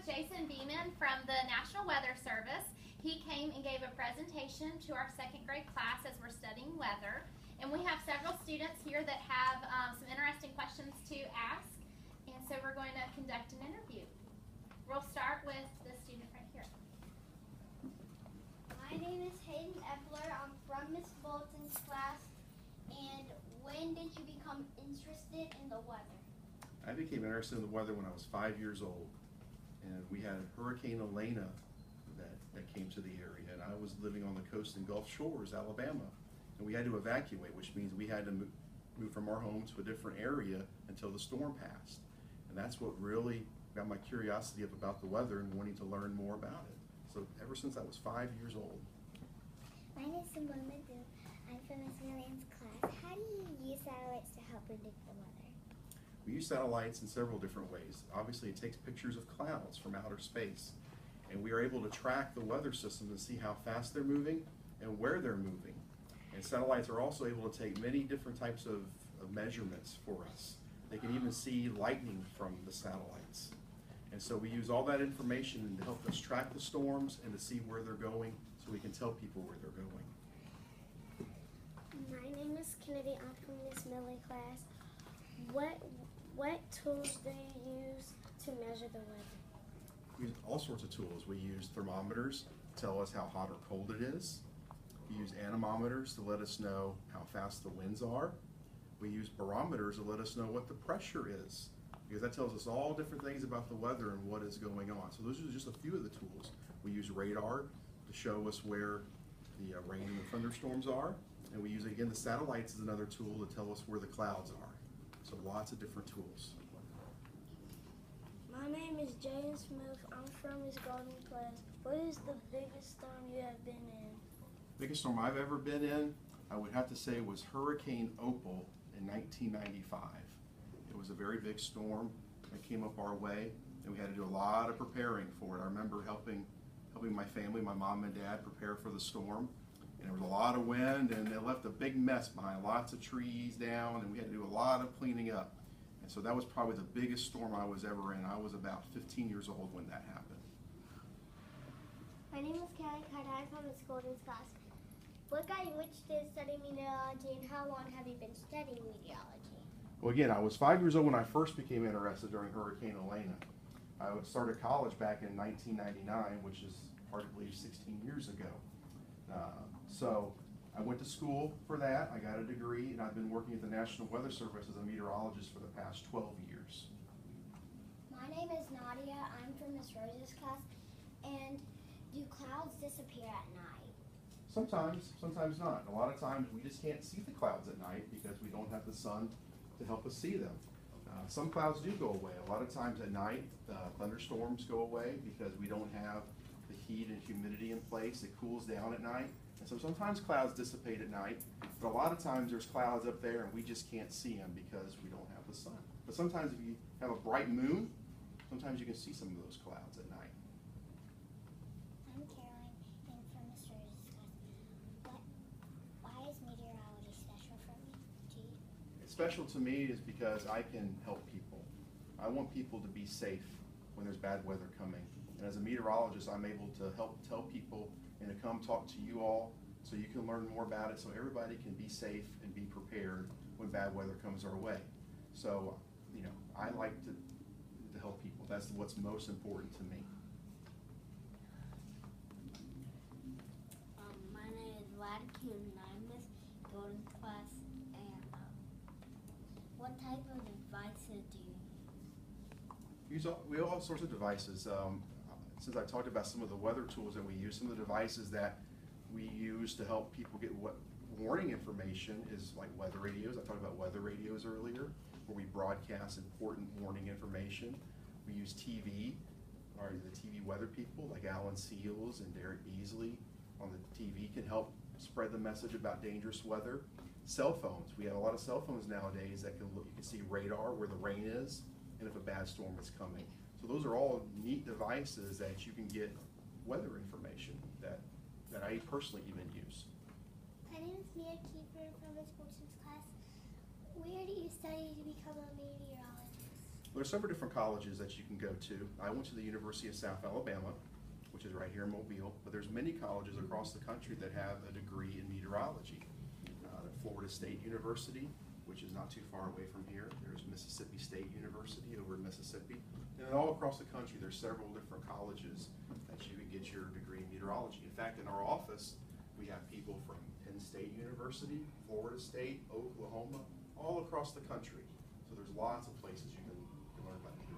Jason Beeman from the National Weather Service. He came and gave a presentation to our second grade class as we're studying weather. And we have several students here that have some interesting questions to ask. And so we're going to conduct an interview. We'll start with the student right here. My name is Hayden Epler. I'm from Miss Bolton's class. And when did you become interested in the weather? I became interested in the weather when I was 5 years old. And we had Hurricane Elena that came to the area. And I was living on the coast in Gulf Shores, Alabama. And we had to evacuate, which means we had to move from our home to a different area until the storm passed. And that's what really got my curiosity up about the weather and wanting to learn more about it. So ever since I was 5 years old. My name is Simone Madu. I'm from Miss Million's class. How do you use satellites to help predict the weather? We use satellites in several different ways. Obviously, it takes pictures of clouds from outer space. And we are able to track the weather system and see how fast they're moving and where they're moving. And satellites are also able to take many different types of measurements for us. They can even see lightning from the satellites. And so we use all that information to help us track the storms and to see where they're going so we can tell people where they're going. My name is Kennedy. I'm from Miss Millie class. What tools do you use to measure the weather? We use all sorts of tools. We use thermometers to tell us how hot or cold it is. We use anemometers to let us know how fast the winds are. We use barometers to let us know what the pressure is, because that tells us all different things about the weather and what is going on. So those are just a few of the tools. We use radar to show us where the rain and the thunderstorms are. And we use, again, the satellites as another tool to tell us where the clouds are. So lots of different tools. My name is Jaden Smith. I'm from Miss Golden class. What is the biggest storm you have been in? Biggest storm I've ever been in, I would have to say, was Hurricane Opal in 1995. It was a very big storm that came up our way, and we had to do a lot of preparing for it. I remember helping my family, my mom and dad, prepare for the storm. And there was a lot of wind, and it left a big mess behind, lots of trees down, and we had to do a lot of cleaning up. And so that was probably the biggest storm I was ever in. I was about 15 years old when that happened. My name is Kelly Carter. I'm from Miss Golden's class. What got you interested in studying meteorology, and how long have you been studying meteorology? Well, again, I was 5 years old when I first became interested during Hurricane Elena. I started college back in 1999, which is hard to believe 16 years ago. So I went to school for that. I got a degree, and I've been working at the National Weather Service as a meteorologist for the past 12 years. My name is Nadia. I'm from Miss Rose's class. And do clouds disappear at night? Sometimes, sometimes not. A lot of times we just can't see the clouds at night because we don't have the sun to help us see them. Some clouds do go away. A lot of times at night, thunderstorms go away because we don't have the heat and humidity in place. It cools down at night. And so sometimes clouds dissipate at night, but a lot of times there's clouds up there and we just can't see them because we don't have the sun. But sometimes if you have a bright moon, sometimes you can see some of those clouds at night. I'm Caroline, and from Miss Rose's class. Why is meteorology special for me to you? It's special to me is because I can help people. I want people to be safe when there's bad weather coming. And as a meteorologist, I'm able to help tell people and to come talk to you all so you can learn more about it so everybody can be safe and be prepared when bad weather comes our way. So, I like to help people. That's what's most important to me. My name is Vladimir, and I'm Miss Golden's class. And what type of devices do you use? We have all sorts of devices. Since I talked about some of the weather tools that we use, some of the devices that we use to help people get warning information is like weather radios. I talked about weather radios earlier, where we broadcast important warning information. We use TV, or the TV weather people like Alan Seals and Derek Beasley on the TV can help spread the message about dangerous weather. Cell phones. We have a lot of cell phones nowadays that you can see radar where the rain is and if a bad storm is coming. So those are all neat devices that you can get weather information that I personally even use. My name is Mia Kiefer from Miss Bolton's class. Where do you study to become a meteorologist? There's several different colleges that you can go to. I went to the University of South Alabama, which is right here in Mobile, but there's many colleges across the country that have a degree in meteorology. Florida State University, which is not too far away from here. There's Mississippi State University over in Mississippi. And then all across the country, there's several different colleges that you can get your degree in meteorology. In fact, in our office, we have people from Penn State University, Florida State, Oklahoma, all across the country. So there's lots of places you can learn about meteorology.